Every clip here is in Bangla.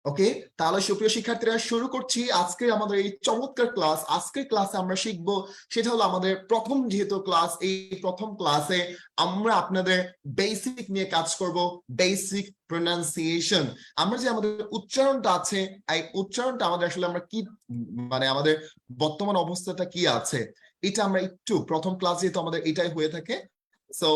ওকে, তাহলে সুপ্রিয় শিক্ষার্থীরা শুরু করছি আজকে আমাদের এই চমৎকার ক্লাস। আজকের ক্লাসে আমরা শিখবো, সেটা হলো আমাদের প্রথম যেহেতু ক্লাস, এই প্রথম ক্লাসে আমরা আপনাদের বেসিক নিয়ে কাজ করব, বেসিক প্রোনাউন্সিয়েশন। আমরা যে আমাদের উচ্চারণটা আছে, এই উচ্চারণটা আমাদের আসলে আমরা কি মানে আমাদের বর্তমান অবস্থাটা কি আছে, এটা আমরা একটু প্রথম ক্লাসে তো আমাদের এটাই হয়ে থাকে। সো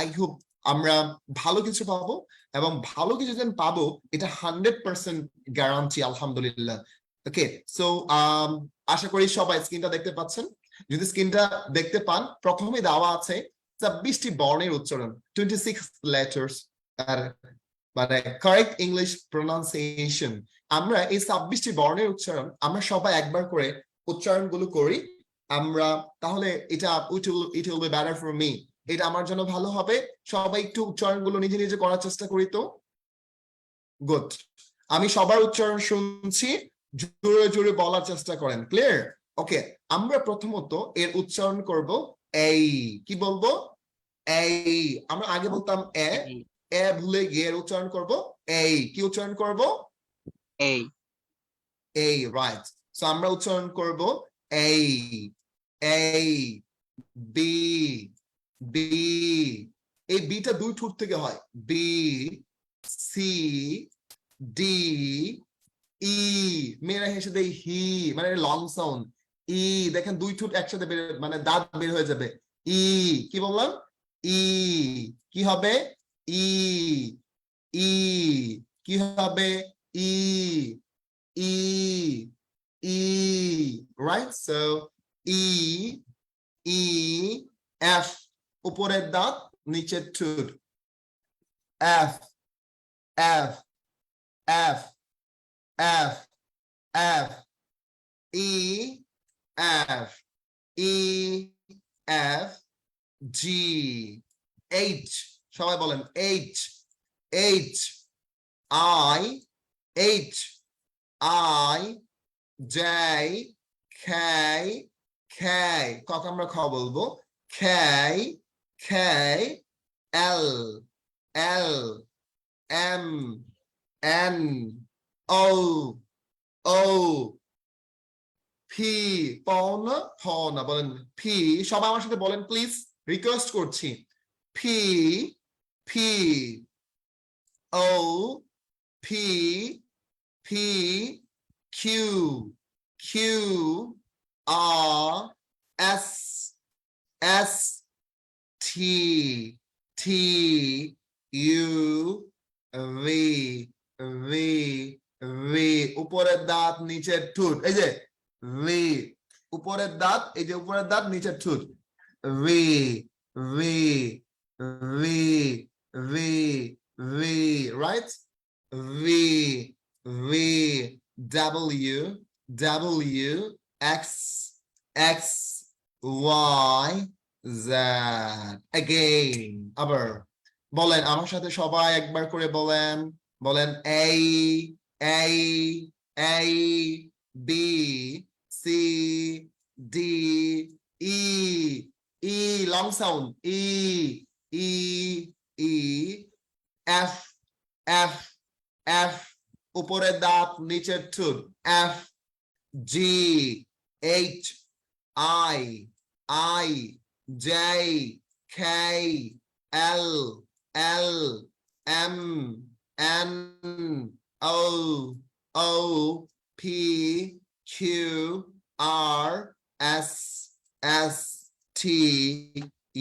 আই হোপ আমরা ভালো কিছু পাবো, এবং ভালো কিছু যেন পাবো এটা 100% গ্যারান্টি, আলহামদুলিল্লাহ। ওকে, সো আশা করি সবাই স্ক্রিনটা দেখতে পাচ্ছেন। যদি স্ক্রিনটা দেখতে পান, প্রথমে দেওয়া আছে 26টি বর্ণের উচ্চারণ, 26 লেটার্স, আর মানে কারেক্ট ইংলিশ প্রোনাউন্সিয়েশন। আমরা এই 26টি বর্ণের উচ্চারণ আমরা সবাই একবার করে উচ্চারণগুলো করি আমরা, তাহলে এটা it will be better for me, এটা আমার জন্য ভালো হবে। সবাই একটু উচ্চারণগুলো নিজে নিজে করার চেষ্টা করি তো। গুড, আমি সবার উচ্চারণ শুনছি, জোরে জোরে বলার চেষ্টা করেন। ক্লিয়ার? ওকে, আমরা প্রথমত এর উচ্চারণ করব এই। কি বলবো? এই। আমরা আগে বলতাম এ, এ ভুলে গিয়ে এর উচ্চারণ করব এই। কি উচ্চারণ করব? এই। এই, রাইট। সো আমরা উচ্চারণ করব এই, এই। B, B. এই বিটা দুই ঠোঁট থেকে হয়। বি, সি, ডি, ই। মেয়েরা হেসে দেয় হি, মানে লং সাউন্ড। ই, দেখেন দুই ঠোঁট একসাথে বের, মানে দাঁত বের হয়ে যাবে। ই। কি বললাম? ই। কি হবে? E, E. কি হবে? E, E, E. Right? So E, E, F. উপরের দাঁত, নিচের ঠোঁট। F, F, F, F, F. E, F, E, F, G, H. সবাই বলেন H, H, I, H, I, J, K, K. কখন আমরা খ বলবো? খেই, খেই। L, L, M, N, O, ও। ফি, প না, ফ না, বলেন ফি। সবাই আমার সাথে বলেন প্লিজ, রিকোয়েস্ট করছি। P, P. O, P, P. Q, Q. R, S, S. T, T. U, V, V, V. উপরের দাঁত, নিচের ঠোঁট। এই যে ভি, উপরের দাঁত, এই যে উপরের দাঁত, নিচের ঠোঁট। V, V, V, V, V. Right? V, V. W, W. X, X, Y, Z. Again, আবার বলেন আমার সাথে সবাই একবার করে বলেন। বলেন A, A, A. B, C, D, E, E. Long sound, E, E, E. F, F, F. উপরের দাঁত, নিচের ঠোঁট। F, G, H, I, I, J, K, L, L, M, N, O, O, P, Q, R, S, S, T,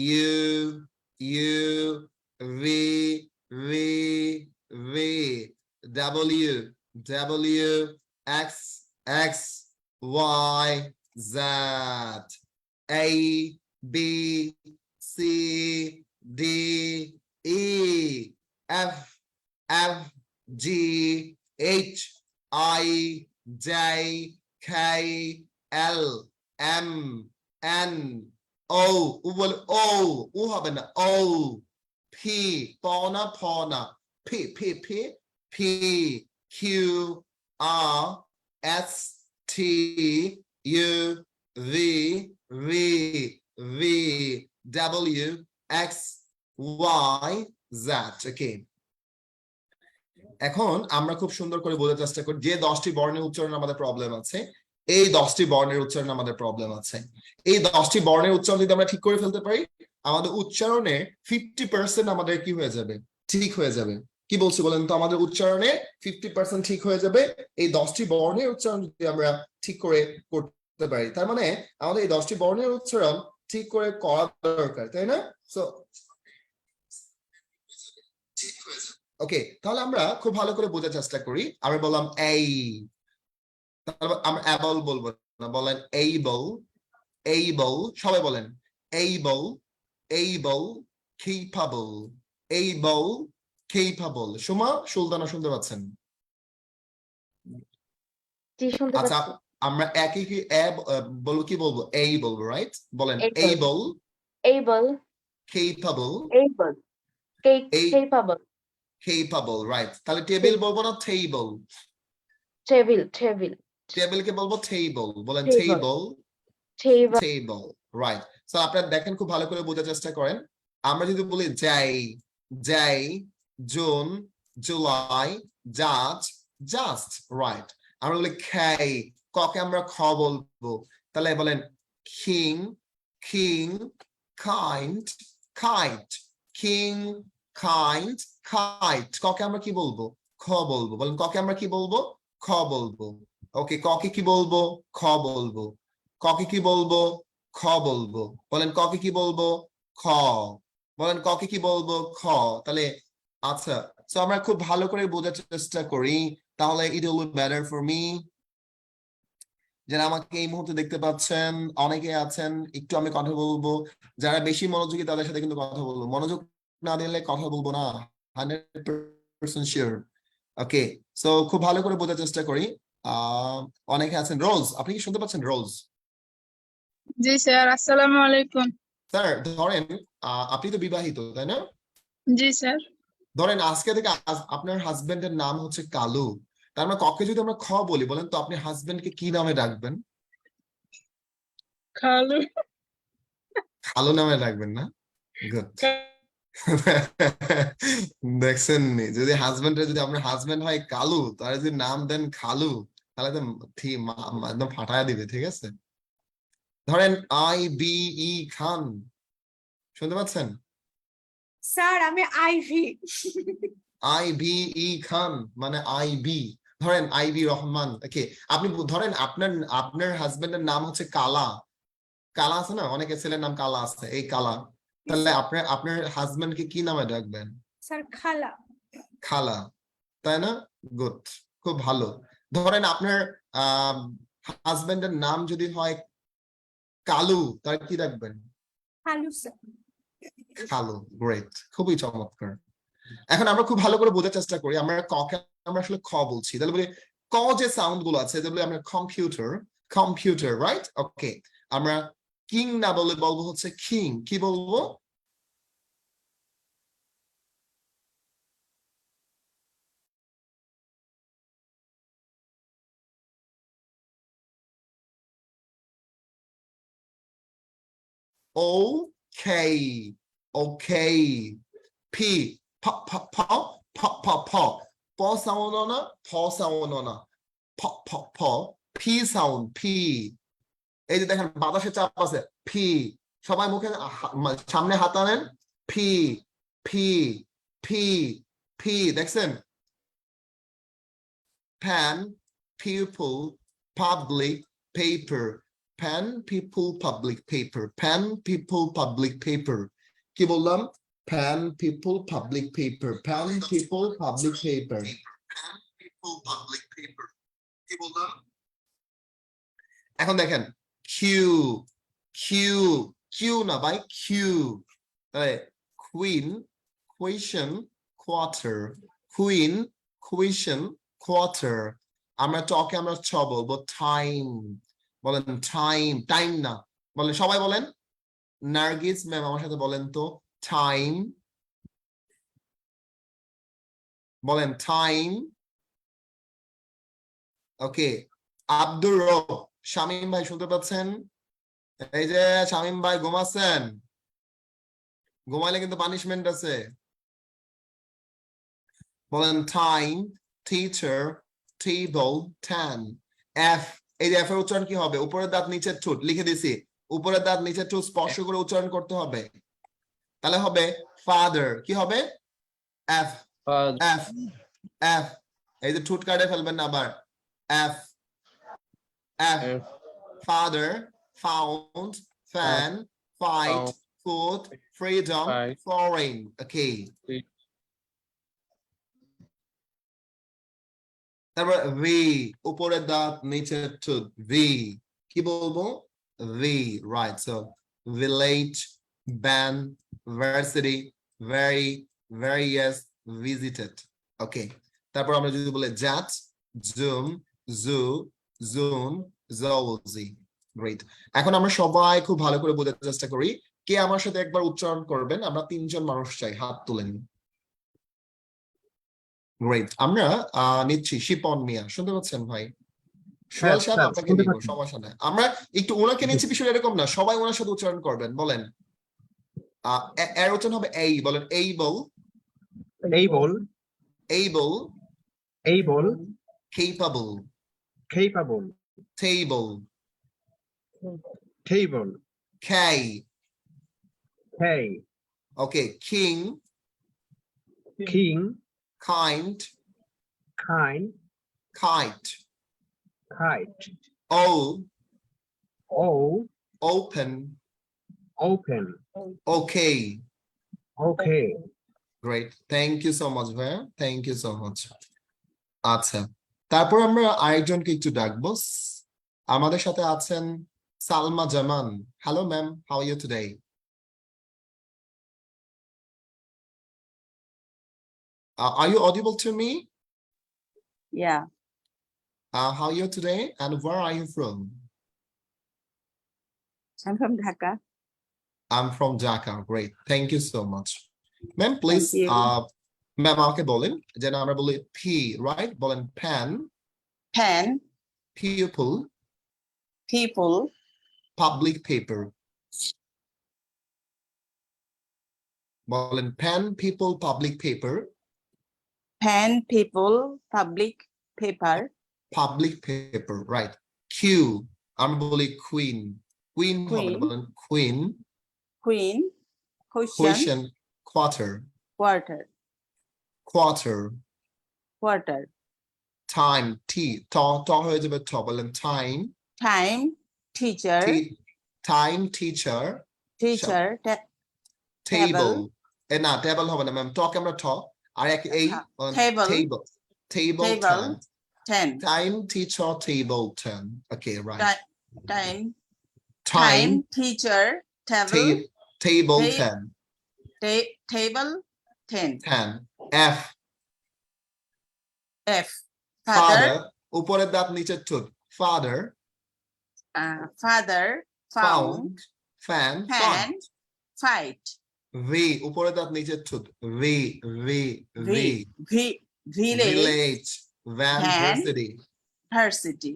U, U, V, V, V. W, W, X, X, Y, Z. A, B, C, D, E, F, F, G, H, I, J, K, L, M, N, O. বল ও, ও হবে না, ও। P, প না, ফ না, P, P, P, P, Q, R, S, T, U, V, V, V, W, X, Y, Z. Okay. এখন আমরা খুব সুন্দর করে বোঝার চেষ্টা করি যে 10টি বর্ণের উচ্চারণ আমাদের প্রবলেম আছে, এই 10টি বর্ণের উচ্চারণ আমাদের প্রবলেম আছে। এই 10টি বর্ণের উচ্চারণ যদি আমরা ঠিক করে ফেলতে পারি, আমাদের উচ্চারণে 50% আমাদের কি হয়ে যাবে, ঠিক হয়ে যাবে। কি বলছি বলেন তো, আমাদের উচ্চারণে 50% ঠিক হয়ে যাবে এই 10টি বর্ণের উচ্চারণ যদি আমরা ঠিক করে করতে পারি। তার মানে আমাদের এই 10টি বর্ণের উচ্চারণ ঠিক করে করা দরকার, তাই না? সো ঠিক হয়ে যাবে। ওকে, তাহলে আমরা খুব ভালো করে বোঝার চেষ্টা করি। আমি বললাম এই, তারপর আমরা অ্যাবল বলবো না, বলেন এইবল। এইবল, সবাই বলেন able. Able, capable. Able, capable. Suma, Sultana শুনতে পাচ্ছেন? জি শুনতে আচ্ছা, পাচ্ছি। আমরা একই কি বলবো, কি বলবো? এই বলবো, রাইট? বলেন Able, able, able, capable. able, এই capable, কেপাবল, রাইট। তাহলে টেবিল বলবো না টেবল? table, table, টেবিলকে বলবো টেবল। বলেন table, table, table, table, right. So আপনারা দেখেন, খুব ভালো করে বোঝার চেষ্টা করেন। আমরা যদি বলি যাই, যাই, জুন, জুলাই, জাজ, জাস্ট, রাইট। আমরা বলি খাই, ককে আমরা খ বলবো, তাহলে বলেন king, king, kind, kite. King, kind, kite. ককে আমরা কি বলবো? খ বলবো। বলেন ককে আমরা কি বলবো? খ বলবো। ওকে, ককে কি বলবো? খ বলবো। ককে কি বলবো? খ বলবো। বলেন ককে কি বলবো? খ। বলেন ককে কি বলবো? খ। তাহলে আচ্ছা, তো আমরা খুব ভালো করে বোঝার চেষ্টা করি, তাহলে it will be better for me. যারা আমাকে এই মুহূর্তে দেখতে পাচ্ছেন, অনেকে আছেন, একটু আমি কথা বলবো। যারা বেশি মনোযোগী তাদের সাথে কিন্তু কথা বলবো, মনোযোগ না দিলে কথা বলবো না, 100% শিওর। ওকে, সো খুব ভালো করে বোঝার চেষ্টা করি। অনেকে আছেন। রোজ, আপনি কি শুনতে পাচ্ছেন? রোজ জি স্যার, আসসালামু আলাইকুম। স্যার, ধরেন আপনি তো বিবাহিত, তাই না? জি স্যার। ধরেন আজকে থেকে আপনার হাজবেন্ডের নাম হচ্ছে কালু। তার মানে ককে যদি আমরা খ বলি, বলেন তো আপনি হাজবেন্ডকে কি নামে ডাকবেন? খালু। কালু নামে ডাকবেন না? গুড। দেখছেন নি, যদি হাজবেন্ডের, যদি আপনার হাজবেন্ড হয় কালু, তার যদি নাম দেন খালু, তাহলে তো একদম ফাটায় দিবে, ঠিক আছে? ধরেন IBE খান, শুনতে পাচ্ছেন? স্যার আমি আইভি। IBE খান মানে IB। ধরেন IB রহমান। ওকে, আপনি ধরেন আপনার আপনার হাজবেন্ডের নাম হচ্ছে কালা। কালা আছে না, অনেকে ছেলের নাম কালা আছে, এই কালা। তাহলে আপনার আপনার হাজবেন্ডকে কি নামে ডাকবেন? স্যার খালা। খালা, তাই না? গুড, খুব ভালো। ধরেন আপনার হাজবেন্ডের নাম যদি হয় কালু, তার কি রাখবেন? খালু স্যার। কালু, গ্রেট, খুবই চমৎকার। এখন আমরা খুব ভালো করে বোঝার চেষ্টা করি, আমরা ককে আমরা আসলে খ বলছি, তাহলে বলি ক যে সাউন্ড গুলো আছে, যেগুলো আমরা কম্পিউটার, কম্পিউটার, রাইট? ওকে, আমরা কিং না বলে বলবো হচ্ছে কিং। কি বলবো? Okay, okay. P, pop, pop, pop, pop, pop, pop. প সাউন্ড না, ফ সাউন্ড না, প প প। P sound, P. এই যে দেখেন বাতাসে চাপ আছে, পি। সবাই মুখে সামনে হাত আনেন, পি, পি, পি, পি। দেখছেন? pen, people, public, paper. Pen, people, public, paper. Pen, people, public, paper. কি বললাম? Pen, people, public, paper. Pen, people, public, paper. Pen, people, public, paper. কি বললাম? এখন দেখেন Q, Q, Q না ভাই, Q। তাহলে queen, question, quarter. Queen, question, quarter। আমরা টকে আমরা ছ বলবো, টাইম। বলেন টাইম, টাইম না, বলেন সবাই বলেন। নার্গিস ম্যাম আমার সাথে বলেন তো, টাইম। বলেন টাইম। ওকে, আব্দুর রব, শামীম ভাই শুনতে পাচ্ছেন? এই যে শামীম ভাই ঘুমাচ্ছেন, ঘুমাইলে কিন্তু পানিশমেন্ট আছে। বলেন time. teacher, table, tan. F, এই যে F এর উচ্চারণ কি হবে? উপরের দাঁত নিচের ঠোঁট লিখে দিছি। উপরের দাঁত নিচের ঠোঁট স্পর্শ করে উচ্চারণ করতে হবে। তাহলে হবে father, কি হবে? F, F, F, এই যে ঠোঁট কাটে ফেলবেন না আবার। F, F, father, found, fan, fight, food, freedom, Fight. foreign. Okay. তারপর V, উপরের দাঁত নিচের ঠোঁট V, কি বলবো? V, right. So village, ban, varsity, very, various, visited. Okay. তারপর আমরা যদি বলি jet, zoom, zoo, zoom, zoology. Great. এখন আমরা সবাই খুব ভালো করে বোঝার চেষ্টা করি। কে আমার সাথে একবার উচ্চারণ করবেন? আমরা 3 জন মানুষ চাই, হাত তুলেন। গ্রেট, আমরা নিচ্ছি শিপন মিয়া, শুনতে পাচ্ছেন ভাই? সোহেল সাহেব আপনাকে নিব, সমস্যা নাই। আমরা একটু ওনাকে নিচ্ছি, বিষয় এরকম না, সবাই ওনার সাথে উচ্চারণ করবেন। বলেন এর উচ্চারণ হবে এই, বলেন able, able, able, able, capable, capable, table, table, K, K, okay, king, king, kind, kind, kite, kite, O, O, open, open, okay. okay. Great, thank you so much ভাইয়া, thank you so much. আচ্ছা, তারপর আমরা আরেকজনকে একটু ডাকবো। আমাদের সাথে আছেন Salma Zaman. Hello ma'am, how are you today? Are you audible to me? Yeah, How are you today and where are you from? I'm from Dhaka. I'm from Dhaka. Great, thank you so much. Ma'am, please, Thank you. ma'am আমাকে বলেন যে আমরা বলি P, right? বলেন pen, Pen, pupil, people, public paper. বলেন pen, people, public paper, pen, people, public, paper, public paper, right? Q, আমরা বলি queen, queen হবে না, Queen. বলেন queen, queen, cushion, question, quarter, quarter, quarter, quarter, time, T, ট হয়ে যাবে ঠ, বলেন time, time, teacher, time, teacher, teacher, table, না টেবল হবে না ম্যাম, টক আমরা ঠ, আর এক এই Table. table, table, Table. 10, time, teacher, table, 10. Okay, right. time, Time, teacher, table, table, Ta- 10, table, 10, 10. F, F, father, father, উপরের দাঁত নিচের ঠোঁট, father, father, found, fan, fan, fight, V, উপরের দাঁত নিচের ঠোঁট, V, village, village, van, Van. varsity, varsity,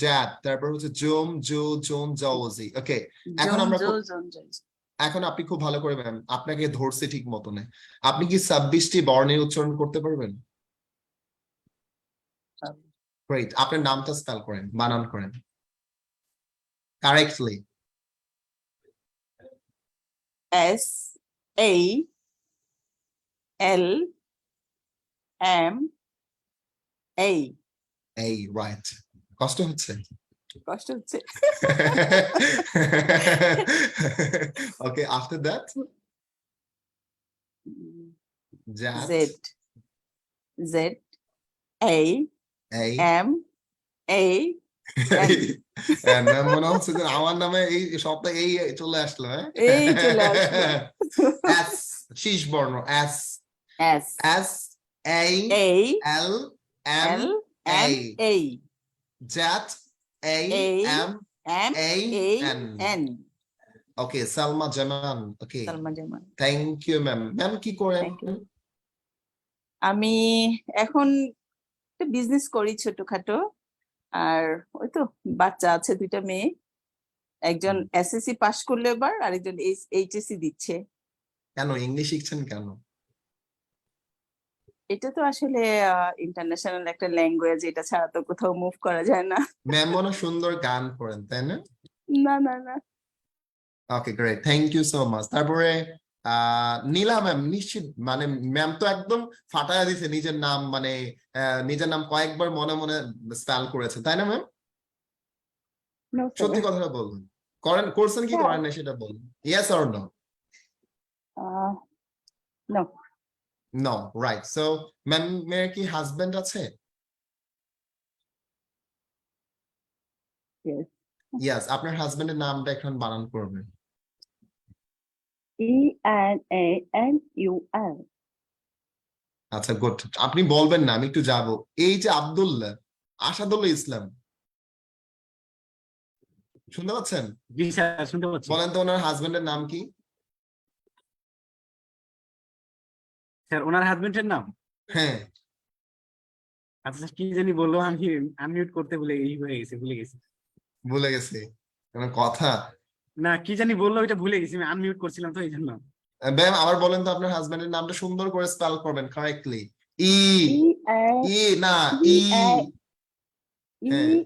jet, তারপর হচ্ছে জুম, জু, জুন, zoology. Okay, এখন আমরা এখন আপনি খুব ভালো করে ম্যাম, আপনাকে ধরছে ঠিক মতনে। আপনি কি 26টি বর্ণের উচ্চারণ করতে পারবেন? গ্রেট, আপনার নামটা স্পেল করেন, বানান করেন correctly. S A L M A, এই রাইট, কষ্ট হচ্ছে? কষ্ট হচ্ছে। Okay, after that, Z Z A A M A ma'am মনে হচ্ছে যে আমার নামে এই সবটা এই চলে আসলো, হ্যাঁ? এই চলে আসলো। S, শীর্ষ বর্ণ S, S S A A L M L A, M A jet A M M A A N. N, Okay, Salma Jaman. Okay, Salma Zaman. thank you ma'am. Ma'am কি করেন? Thank you. আমি এখন একটা বিজনেস করি ছোটখাটো, আর ওই তো বাচ্চা আছে 2টা মেয়ে, একজন এসএসসি পাশ করলো এবার, আরেকজন এইচএসসি দিচ্ছে। কেন ইংলিশ শিখছেন কেন? এটা তো আসলে ইন্টারন্যাশনাল একটা ল্যাঙ্গুয়েজ, এটা ছাড়া তো কোথাও মুভ করা যায় না। ম্যাম মনে হয় সুন্দর গান করেন তাই না? না না না। Okay great, thank you so much. তারপরে নীলা ম্যাম, নিশ্চিত মানে ম্যাম তো একদম ফাটায়া দিছে নিজের নাম, মানে নিজের নাম কয়েকবার মনে মনে স্পেল করেছে তাই না ম্যাম? No, সত্যি sir. কথাটা বলুন, করছেন কি হ্যাঁ। করেন না সেটা বলুন, yes or no? No. No, right. So ma'am এর কি হাজবেন্ড আছে? Yes. ইয়েস, আপনার হাজবেন্ডের নামটা এখন বানান করবেন। ENANUL. আচ্ছা গুড, আপনি বলবেন না, আমি একটু যাব। এই যে আব্দুল্লাহ, আসাদুল্লাহ ইসলাম, শুনতে পাচ্ছেন? জি স্যার, শুনতে পাচ্ছি। বলেন তো ওনার হাজবেন্ডের নাম কি? স্যার ওনার হাজবেন্ডের নাম, হ্যাঁ, আচ্ছা কি জানি বললো, আমি আনমিউট করতে ভুলে গেছি। ভুলে গেছি কোনো কথা? না কি জানি বললো, এটা ভুলে গেছি, আমি আনমিউট করছিলাম তো এই জন্য। ম্যাম আবার বলেন তো আপনার হাজবেন্ডের নামটা সুন্দর করে স্পেল করবেন কারেক্টলি। ই ই না ই, হ্যাঁ।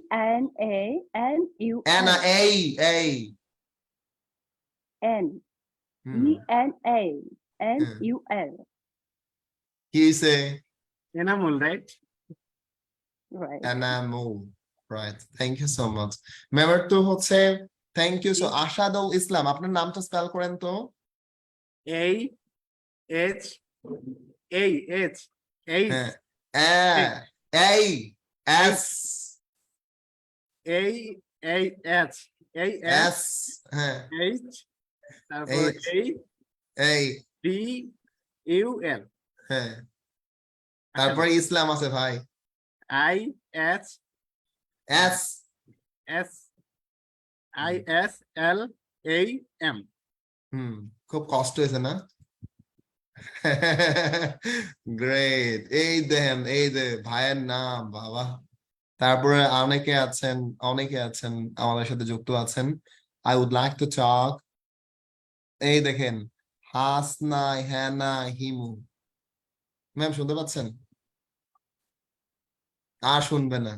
ENANUL. না এই এই N. হুম, ENANUL. কি হইছে? Enamul, right? Right. Enamul, right, thank you so much. Ma'am এর তো হচ্ছে thank you so. Asadul Islam, আপনার নামটা স্পেল করেন তো। এই এইচ এইচ হ্যাঁ, এই এস এই এইচ এস, হ্যাঁ এইচ, তারপর H, এই এই ডি ইউ এল, হ্যাঁ, তারপরে ইসলাম আছে ভাই। I S S S I S L এই এম। খুব কষ্ট হয়েছে না? গ্রেট, এই দেন, এই যে ভাইয়ের নাম বাবা। তারপরে অনেকে আছেন আমাদের সাথে যুক্ত আছেন। I would like to talk, এই দেখেন হাসনা, হ্যানা, হিমু। ম্যাম শুনতে পাচ্ছেন? আর শুনবে না,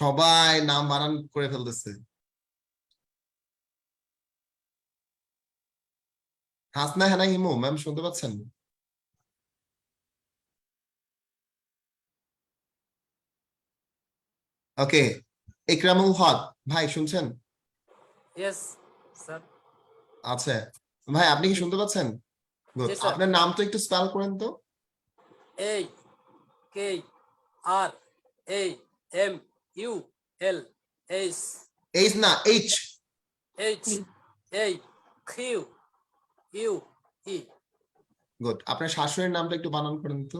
সবাই নাম বানান করে ফেলতেছে। হাসনা, হ্যানা, হিমু, ম্যাম শুনতে পাচ্ছেন? ওকে, ইকরামুল হক ভাই শুনছেন? Yes, sir. আচ্ছা ভাই, আপনি কি শুনতে পাচ্ছেন? গুড, জি, স্যার। আপনার নামটা একটু স্পেল করেন তো। A K R A M U L S H না, H. H A Q U E. Good, আপনার শাশুড়ির নামটা একটু বানান করেন তো।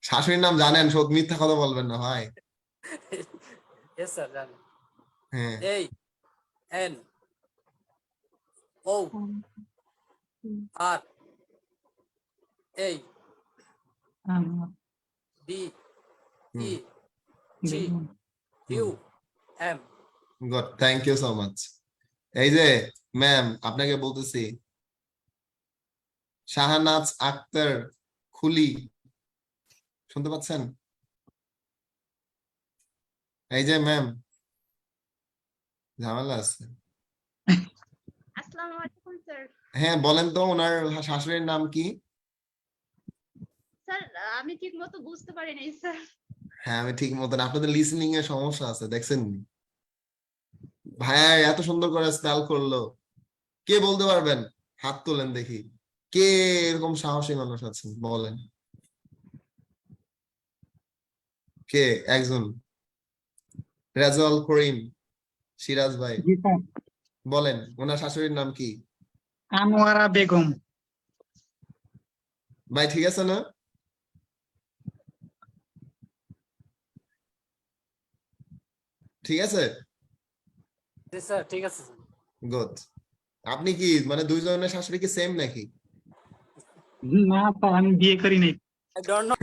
শাশুড়ির নাম জানেন, সব মিথ্যা কথা বলবেন না ভাই। Yes, sir. Done. হ্যাঁ, A N O R A B E G U M. Good, thank you so much. এই যে ম্যাম আপনাকে বলতেছি, শাহানাজ আক্তার খুলি, শুনতে পাচ্ছেন? এই যে ম্যাম, ঝামেলা আছে। আসসালামু আলাইকুম স্যার। হ্যাঁ বলেন তো ওনার শাশুড়ির নাম কি? স্যার আমি ঠিক মতো বুঝতে পারি নাই স্যার। হ্যাঁ আমি ঠিক মতন, আপনাদের লিসেনিং এর সমস্যা আছে দেখছেন। ভাইয়া এত সুন্দর করে স্পেল করলো, কে বলতে পারবেন? হাত তোলেন দেখি, কে এরকম সাহসী মানুষ আছেন বলেন। কে একজন? রেজাউল করিম, সিরাজ ভাই বলেন ওনার শাশুড়ির নাম কি? আনোয়ারা বেগম। ভাই ঠিক আছে না? ঠিক আছে, Yes, sir. ঠিক আছে, sir. গুড। আপনি কি মানে দুইজনের শাশুড়ি কি সেম নাকি? না স্যার, আমি বিয়ে করি নাই। I don't know.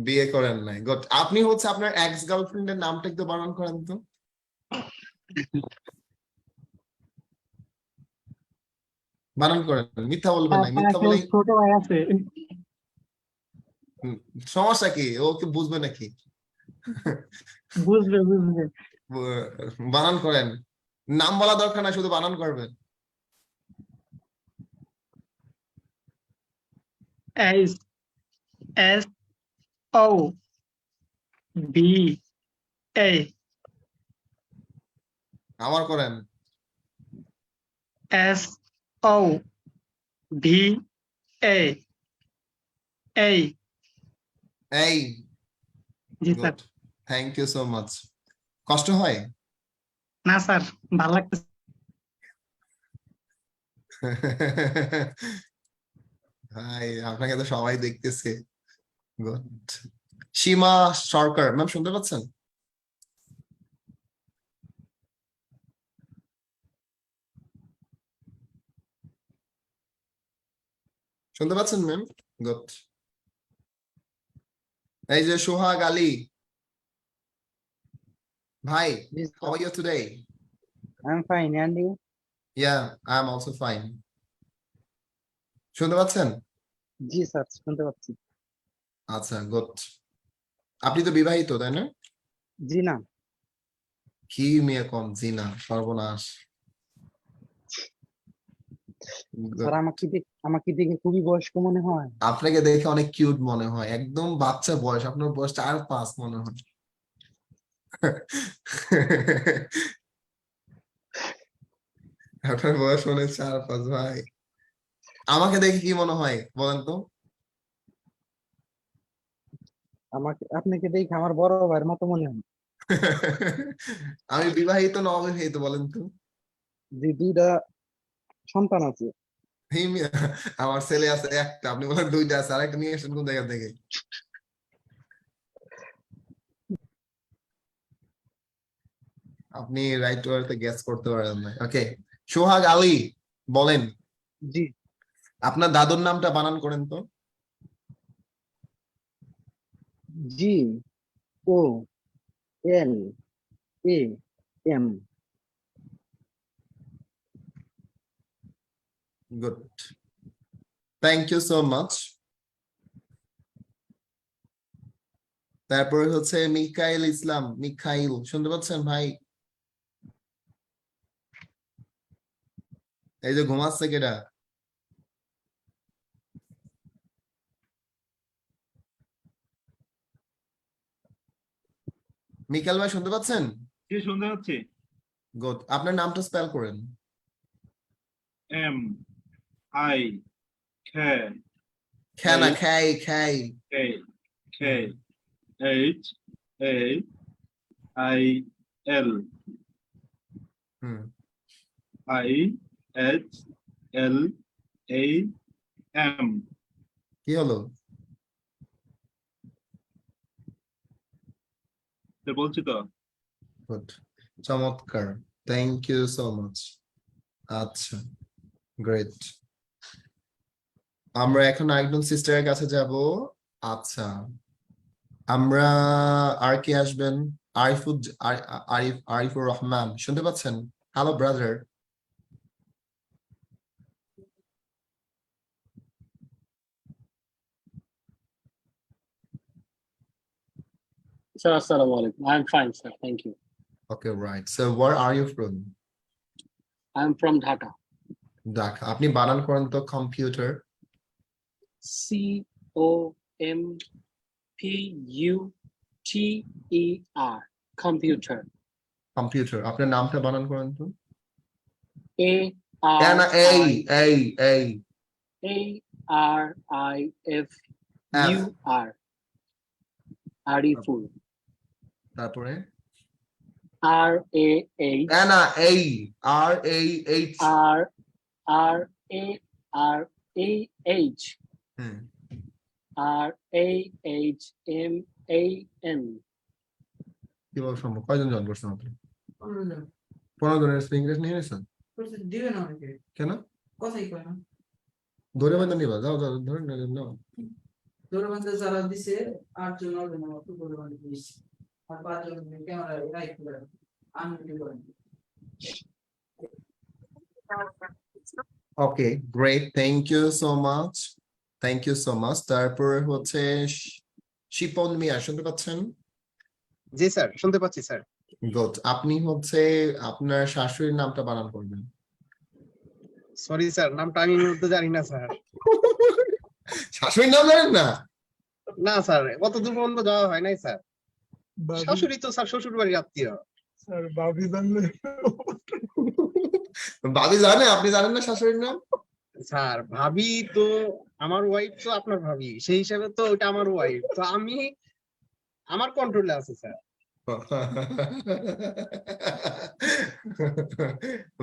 বিয়ে করেন নাই, গুড। আপনি হচ্ছে আপনার এক্স গার্লফ্রেন্ডের নামটা একটু বানান করেন তো। বানান করেন, মিথ্যা বলবেন না, মিথ্যা বলে ছোট ভাই আছে, সমস্যা কি, ও কি বুঝবে নাকি? বুঝবে বুঝবে। বানান করেন, নাম বলা দরকার না, শুধু বানান করবেন। S S O B A আমার করেন, এস ও ভি এ এই। এই। জি sir. Good, thank you so much. কষ্ট হয়? না স্যার, ভালো লাগতেছে। ভাই আপনাকে তো সবাই দেখতেছে। গুড। সীমা সরকার ম্যাম শুনতে পাচ্ছেন? শুনতে পাচ্ছেন ম্যাম? গুড। এই যে সোহাগ আলী ভাই, how are you today? I'm fine, and you? Yeah, I'm also fine. শুনতে পাচ্ছেন? জি স্যার, শুনতে পাচ্ছি। আচ্ছা, গুড। আপনি তো বিবাহিত তাই না? জি না। কি মেয়ে কম, জি না, সর্বনাশ। স্যার আমাকে দেখে খুবই বয়স্ক মনে হয়। আপনাকে দেখে অনেক কিউট মনে হয়, একদম বাচ্চা বয়স, আপনার বয়স 4-5 মনে হয়। আপনার বয়স মনে হয় 4-5 ভাই। আমাকে দেখে কি মনে হয় বলেন তো? আপনাকে দেখে আমার বড় ভাইয়ের মতো মনে হয়। আমি বিবাহিত না অবিবাহিত বলেন তো? যে 2টা সন্তান আছে। এই মিয়া, আমার ছেলে আছে একটা, আপনি বলেন 2টা আছে, আরেকটা নিয়ে এসেছেন কোন জায়গা থেকে? আপনি রাইট ওয়ার্ডে গেস করতে পারেন না। ওকে, সোহাগ আলী বলেন, জি। আপনার দাদুর নামটা বানান করেন তো। G O L A M. Good, thank you so much. তারপরে হচ্ছে মিকাইল ইসলাম, মিখাইল শুনতে পাচ্ছেন ভাই? এই যে ঘুমাচ্ছে কেডা? মিকাইল ভাই শুনতে পাচ্ছেন? জি শুনতে পাচ্ছি। গুড, আপনার নামটা স্পেল করেন। এম আই কে খেনা, খাই খাই। K K H A I L hmm, I H L A M. কি হলো? বলছি তো। গুড, চমৎকার, থ্যাংক ইউ সো মাচ। আচ্ছা, গ্রেট। আমরা এখন আরেকজন সিস্টারের কাছে যাব। আচ্ছা, আমরা আর কি আসবেন? আরিফুর রহমান শুনতে পাচ্ছেন? Hello brother. Sir, assalamu alaikum. I'm fine, sir. Thank you. Okay, right. So where are you from? I'm from Dhaka. Dhaka. আপনি বানান করেন তো কম্পিউটার। COMPUTER. Computer. কম্পিউটার, আপনার নামটা বানান করেন তো। না, এই এই এই ARIFUR. Arifur. তারপরে RAH. না, এই RAH। RARAH. হুম, RAHMAN. কিভাবে সম্ভব? কয়জন জয়েন করছেন আপনি? 15 জনের ইংলিশ নিয়ে নিয়েছেন কেন? ধরে বান্ধা নিবা, যাও যাও ধরে নাও। ধরে বান্ধা যারা দিছে 8 জন 9 জন মতো ধরে বান্ধা দিছে, আর 5 জন ক্যামেরা রাইট করে আমি কি করেন। Okay great, thank you so much, thank you so much. তারপরে হচ্ছে শিপন মিয়া, শুনতে পাচ্ছেন? জি স্যার, শুনতে পাচ্ছি স্যার। গুড। আপনি হচ্ছে আপনার শাশুড়ির নামটা বানান করবেন। সরি স্যার, নামটা আমি বলতে জানি না স্যার। শাশুড়ির নাম জানেন না? না স্যার, অত দূর পর্যন্ত যাওয়া হয় নাই স্যার। শাশুড়ি তো স্যার শ্বশুর বাড়ির আত্মীয়। ভাবি জানে, আপনি জানেন না শাশুড়ির নাম? স্যার ভাবি তো আমার ওয়াইফ, তো আপনার ভাবি, সেই হিসাবে তো ওটা আমার ওয়াইফ, তো আমি আমার কন্ট্রোলে আছে স্যার।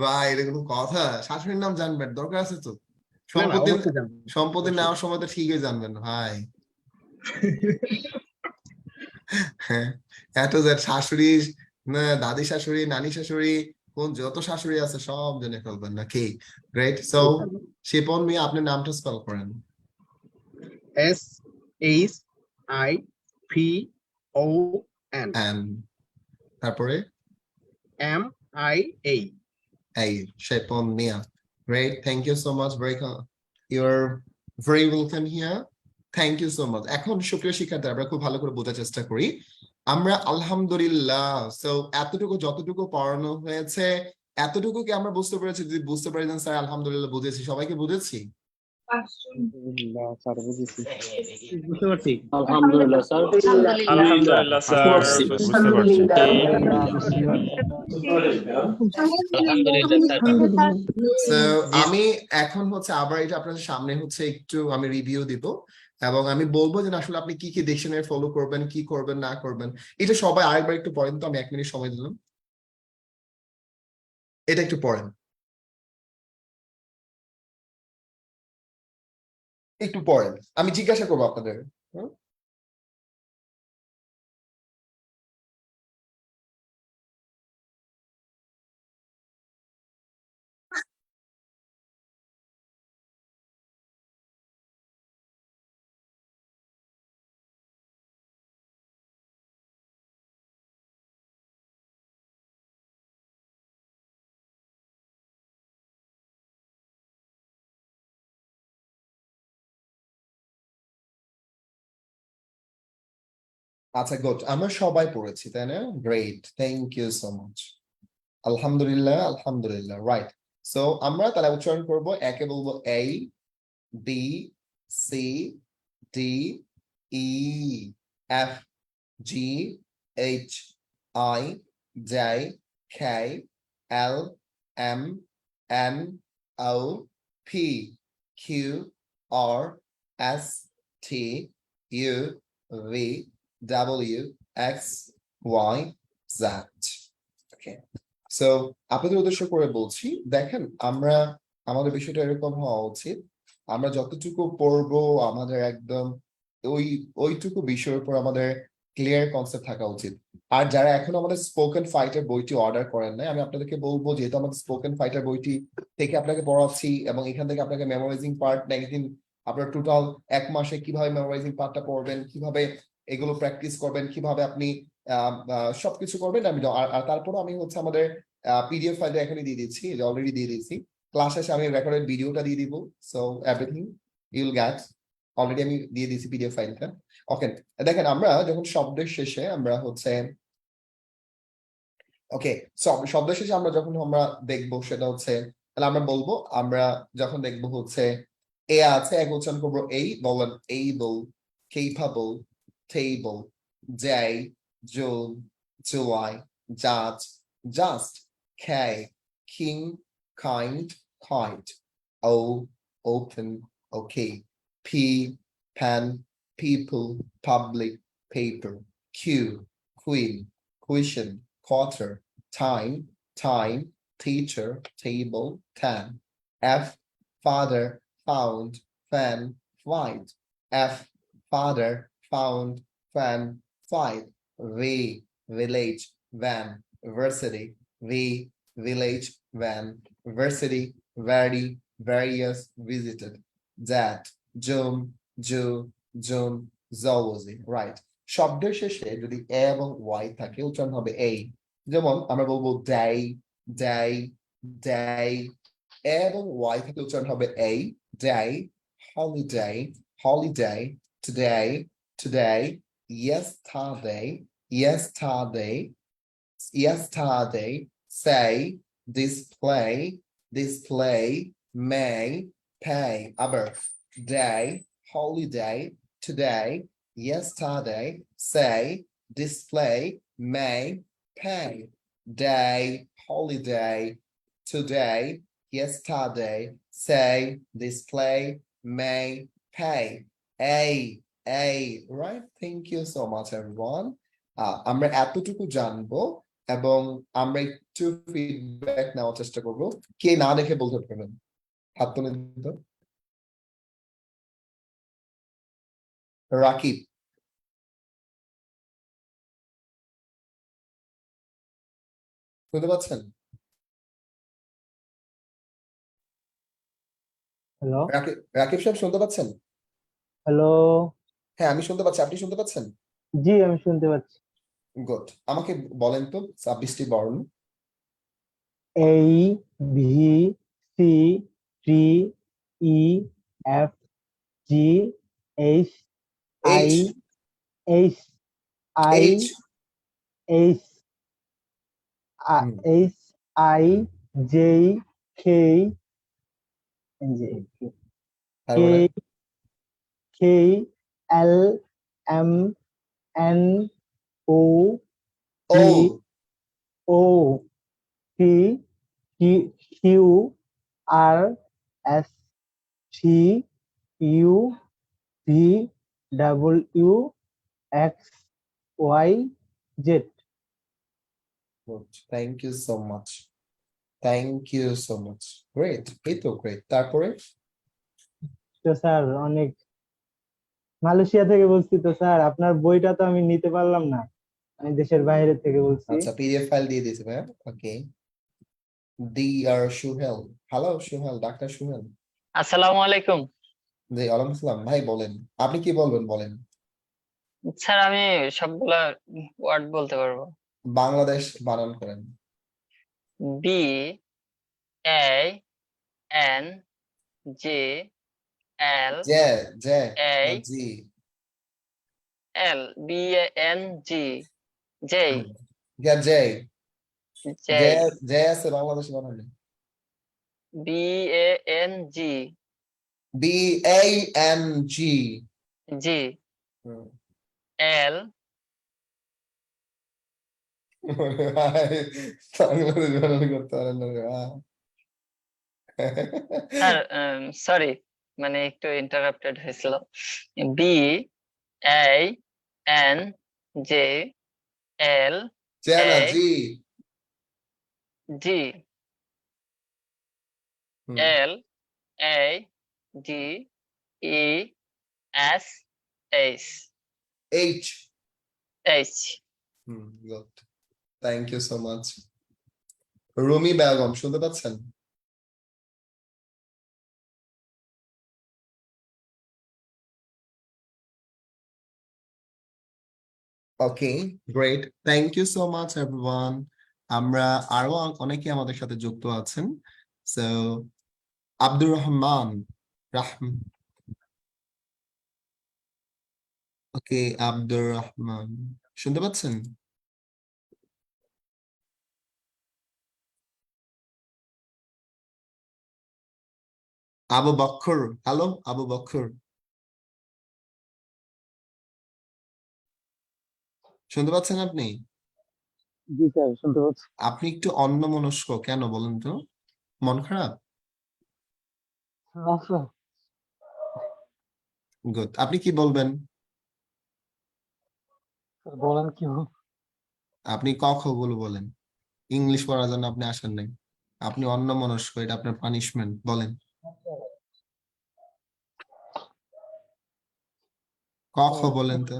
ভাই এটা কোনো কথা? শাশুড়ির নাম জানবেন, দরকার আছে তো। না না, সম্পত্তি অবশ্যই জানবো। সম্পত্তি নেওয়ার সময় তো ঠিকই জানবেন ভাই। হ্যাঁ, এত যে শাশুড়ি, না দাদি শাশুড়ি, নানি শাশুড়ি, কোন যত শাশুড়ি আছে সব জেনে ফেলবেন নাকি? গ্রেট। সো শিপন মিয়া, আপনি নামটা স্পেল করেন। SHIPON And তারপরে MIA। এই Shipon Mia, great, thank you so much, you're very welcome here. Thank you so much. এখন সুপ্রিয় শিক্ষার্থী, আমরা খুব ভালো করে বোঝার চেষ্টা করি। আমরা আলহামদুলিল্লাহ, সো এতটুকু যতটুকু পড়ানো হয়েছে এতটুকু কি আমরা বুঝতে পেরেছি? যদি বুঝতে পারি দেন স্যার আলহামদুলিল্লাহ বুঝেছি, সবাইকে বুঝেছি? স্যার বুঝেছি। বুঝতে পারছি। আলহামদুলিল্লাহ স্যার। আলহামদুলিল্লাহ স্যার, বুঝতে পারছি। So, আমি এখন হচ্ছে আবার এটা আপনাদের সামনে হচ্ছে একটু আমি রিভিউ দিব এবং আমি বলবো যে আসলে আপনি কি কি ডিকশনারি ফলো করবেন, কি করবেন না করবেন। এটা সবাই আরেকবার একটু পড়েন তো, আমি 1 মিনিট সময় দিলাম, এটা একটু পড়েন, একটু পড়েন, আমি জিজ্ঞাসা করবো আপনাদের। আচ্ছা গুড, আমরা সবাই পড়েছি তাই না? Great, thank you so much. আলহামদুলিল্লাহ, আলহামদুলিল্লাহ, রাইট। সো আমরা তাহলে উচ্চারণ করব, একে বলবো A B C D E F G H I J K L M N O P Q R S T U V W X Y Z। Okay, so আপনাদের উদ্দেশ্য করে বলছি, দেখেন আমরা আমাদের বিষয়টা এরকম হওয়া উচিত, আমরা যতটুকু পড়বো আমাদের একদম ওইটুকু বিষয়ের উপর আমাদের ক্লিয়ার কনসেপ্ট থাকা উচিত। আর যারা এখন আমাদের স্পোকেন ফাইটার বইটি অর্ডার করেন নাই, আমি আপনাদেরকে বলবো যেহেতু আমাদের স্পোকেন ফাইটার বইটি থেকে আপনাকে পড়াচ্ছি এবং এখান থেকে আপনাকে মেমোরাইজিং পার্ট না, একদিন আপনার টোটাল 1 মাসে কিভাবে মেমোরাইজিং পার্টটা পড়বেন, কিভাবে এগুলো প্র্যাকটিস করবেন, কিভাবে আপনি সবকিছু করবেন, আমি আর তারপরে আমি হচ্ছে আমাদের পিডিএফ ফাইলটা এখানে দিয়ে দিচ্ছি, অলরেডি দিয়ে দিচ্ছি। ক্লাস শেষে আমি রেকর্ডেড ভিডিওটা দিয়ে দিব, so everything you will get, already আমি দিয়ে দিয়েছি পিডিএফ ফাইলটা। ওকে, দেখেন আমরা যখন শব্দের শেষে আমরা হচ্ছে ওকে শব্দের শেষে আমরা যখন আমরা দেখবো সেটা হচ্ছে, তাহলে আমরা বলবো, আমরা যখন দেখবো হচ্ছে এ আছে, এক উচ্চারণ করবো এই, বলেন able, capable, table, day, June, July, judge, just, K, king, kind, kite, O, open, okay, P, pen, people, public, paper, Q, queen, question, quarter, time, teacher, table, 10, F, father, found, fan, flight, F, father, found, fan, flight, V, village, van, varsity, V, village, van, varsity, very, various, visited, that, June, Jew, June, zoology, right? শব্দের শেষে যদি এ এবং ওয়াই থাকে উচ্চারণ হবে এই, যেমন আমরা বলবো day, day, day, এবং ওয়াই থেকে উচ্চারণ হবে এই day holiday holiday today today yesterday yesterday yesterday say display display may pay aber day holiday today yesterday say display may pay day holiday today yesterday say display may pay a right thank you so much everyone আমরা এতটুকু জানবো এবং আমরা একটু ফিডব্যাক নেওয়ার চেষ্টা করবো কে না দেখে বলতে পারবেন হাত তুলে দিন তো। রাকিব শুনতে পাচ্ছেন? হ্যালো রাকিব সাহেব শুনতে পাচ্ছেন? হ্যালো হ্যাঁ আমি শুনতে পাচ্ছি, আপনি শুনতে পাচ্ছেন? জি আমি শুনতে পাচ্ছি গুড, আমাকে বলেন তো 26টি বর্ণ। A B C D E F G H I H I H H H I J K তারপরে K L M N O P O O P Q R S T U V W X Y Z. Good. Thank you so much. Thank you so much. Great. এই তো great. তারপরে তো স্যার অনেক মালয়েশিয়া থেকে বলছি তো স্যার আপনার বইটা তো আমি নিতে পারলাম না, আমি দেশের বাইরে থেকে বলছি। আচ্ছা পিডিএফ ফাইল দিয়ে দিয়েছে ভাই। Okay D R Suhel, hello Suhel, doctor Suhel. আসসালামু আলাইকুম। জি ওয়ালাইকুম আসসালাম। ভাই বলেন, আপনি কি বলবেন বলেন। স্যার আমি সবগুলা ওয়ার্ড বলতে পারবো। বাংলাদেশ বানান করেন। B A N J L J J A G L B A N G J J J J J আছে বাংলাদেশ বানান। B A N G B A N G G L Bangladesh বানান করতে পারেন না। স্যার সরি মানে একটু ইন্টারাপ্টেড হয়েছিল। B A N J L চেনা G G L A D E S H H H. Good, thank you so much. Rumi Begum শুনতে পাচ্ছেন? Okay great, thank you so much everyone. আমরা আরো অনেকে আমাদের সাথে যুক্ত আছেন। সো আব্দুর রহমান ওকে আব্দুর রহমান শুনতে পাচ্ছেন? আবু বকর, হ্যালো আবু বকর শুনতে পাচ্ছেন আপনি? জি স্যার শুনতে পাচ্ছি। আপনি একটু অন্যমনস্ক কেন বলেন তো, মন খারাপ? গুড, আপনি কি বলবেন? বলেন কি? আপনি ক খ গুলো বলেন, ইংলিশ পড়ার জন্য আপনি আসেন নাই, আপনি অন্যমনস্ক, এটা আপনার পানিশমেন্ট। বলেন ক খ বলেন তো।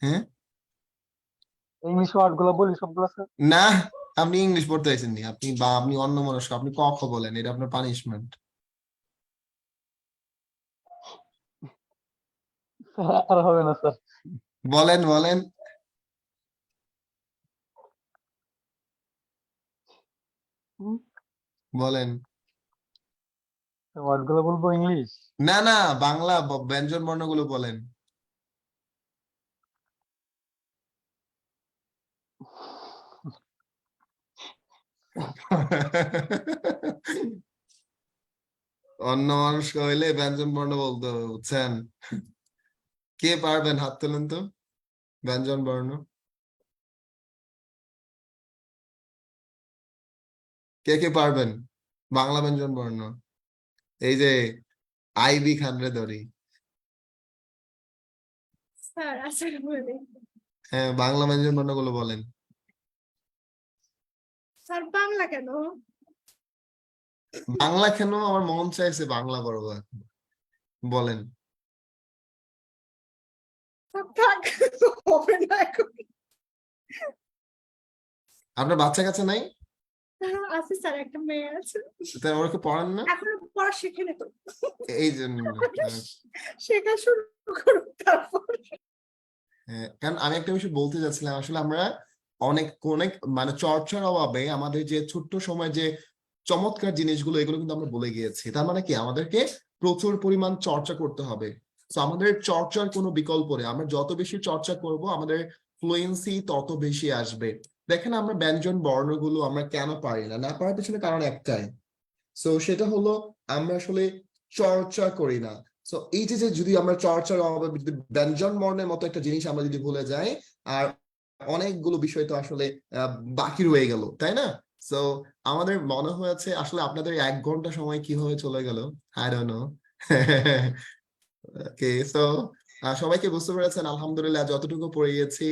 হ্যাঁ ইংলিশ ওয়ার্ড গুলো বলি সবগুলো স্যার। না আপনি ইংলিশ পড়তে আইছেননি, আপনি অন্যমনস্ক, আপনি ক খ বলেন, এটা আপনার পানিশমেন্ট। আর হবে না স্যার। বলেন বলেন বলেন। ওয়ার্ডগুলো বলবো ইংলিশ? না না, বাংলা ব্যঞ্জন বর্ণগুলো বলেন। অন্য মানুষ হইলে ব্যঞ্জন বর্ণ বলতে হবে, বুঝছেন? কে পারবেন হাত তুলেন তো, ব্যঞ্জন বর্ণ। কে কে পারবেন বাংলা ব্যঞ্জন বর্ণ? এই যে আইবি খানরে ধরি। স্যার আসসালামু আলাইকুম। হ্যাঁ, বাংলা ব্যঞ্জন বর্ণগুলো বলেন। স্যার বাংলা কেন? বাংলা কেন? আমার মন চাইছে বাংলা বলবো এখন। বলেন। স্যার থাক, হবে না এখন। আপনার বাচ্চা কাছে নাই? আছে স্যার, একটা মেয়ে আছে, তাই ওকে পড়ান না? এখনো পড়া শেখে না তো, এই জন্য শেখা শুরু করুক তারপর। হ্যাঁ, কারণ আমি একটা বিষয় বলতে চাচ্ছিলাম, আসলে আমরা অনেক অনেক মানে চর্চার অভাবে আমাদের যে ছোট্ট সময় যে চমৎকার জিনিসগুলো এগুলো কিন্তু আমরা ভুলে গিয়েছি। তার মানে কি আমাদেরকে প্রচুর পরিমাণ চর্চা করতে হবে। তো আমাদের চর্চার কোনো বিকল্প নেই, আমরা যত বেশি চর্চা করব আমাদের ফ্লুয়েন্সি তত বেশি আসবে। দেখেন আমরা ব্যঞ্জন বর্ণগুলো আমরা কেন পারি না, না পারার পিছনে কারণ একটাই, সো সেটা হলো আমরা আসলে চর্চা করি না। সো এই যে যদি আমরা চর্চার অভাবে যদি ব্যঞ্জন বর্ণের মতো একটা জিনিস আমরা যদি ভুলে যাই, আর অনেকগুলো বিষয় তো আসলে বাকি রয়ে গেল, তাই না? সো আমাদের মনে হয়েছে আসলে আপনাদের 1 ঘন্টা সময় কিভাবে চলে গেল, I don't know. Okay, so সবাইকে বুঝতে পেরেছেন আলহামদুলিল্লাহ যতটুকু পড়ে গেছি?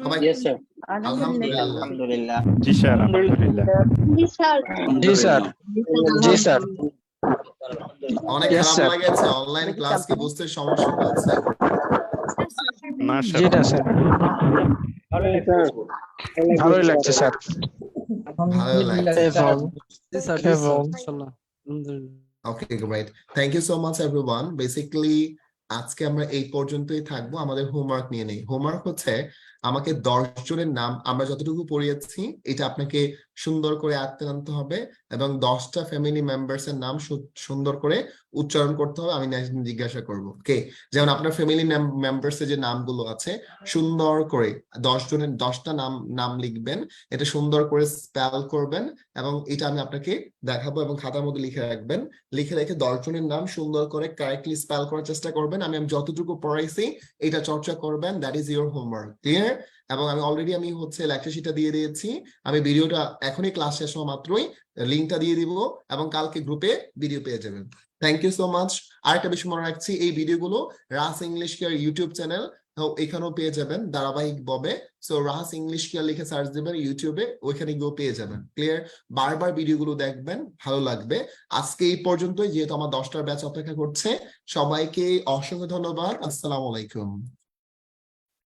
সবাই ইয়েস স্যার। আলহামদুলিল্লাহ। আলহামদুলিল্লাহ। জি স্যার, আলহামদুলিল্লাহ। জি স্যার। জি স্যার। জি স্যার। অনেক Yes, খারাপ sir. লাগেছে অনলাইন ক্লাস কি বুঝতে সমস্যা হচ্ছে? না স্যার, যেটা স্যার ভালোই লাগছে স্যার। ভালো লাগছে। ইনশাআল্লাহ। Okay, great, thank you so much everyone. Basically আজকে আমরা এই পর্যন্তই থাকবো। আমাদের হোমওয়ার্ক নিয়ে নেই। হোমওয়ার্ক হচ্ছে আমাকে 10 জনের নাম আমরা যতটুকু পড়িয়েছি এটা আপনাকে সুন্দর করে আয়ত্তে আনতে হবে এবং 10টা ফ্যামিলি মেম্বার্স এর নাম সুন্দর করে উচ্চারণ করতে হবে। আমি জিজ্ঞাসা করব, ওকে? যেমন আপনার ফ্যামিলি মেম্বার্স এর যে নামগুলো আছে সুন্দর করে 10 জনের 10টা নাম লিখবেন, এটা সুন্দর করে স্পেল করবেন এবং এটা আমি আপনাকে দেখাবো এবং খাতার মধ্যে লিখে রাখবেন। লিখে রেখে 10 জনের নাম সুন্দর করে কারেক্টলি স্পেল করার চেষ্টা করবেন। আমি যতটুকু পড়াইছি এটা চর্চা করবেন। That is your homework, clear? এবং আমি অলরেডি লেকচার শিটটা দিয়ে দিয়েছি। আমি ভিডিওটা এখনই ক্লাস শেষ হওয়া মাত্রই লিঙ্কটা দিয়ে দিব এবং কালকে গ্রুপে ভিডিও পেয়ে যাবেন। Thank you so much. আরেকটা বিষয় মনে রাখছি, এই ভিডিওগুলো Ras English care YouTube channel এখানেও পেয়ে যাবেন ধারাবাহিক ভাবে। সো রাস ইংলিশ কেয়ার লিখে সার্চ দেবেন ইউটিউবে, ওইখানে গিয়েও পেয়ে যাবেন, ক্লিয়ার? বারবার ভিডিওগুলো দেখবেন, ভালো লাগবে। আজকে এই পর্যন্তই, যেহেতু আমার 10টার ব্যাচ অপেক্ষা করছে। সবাইকে অসংখ্য ধন্যবাদ। আসসালামু আলাইকুম।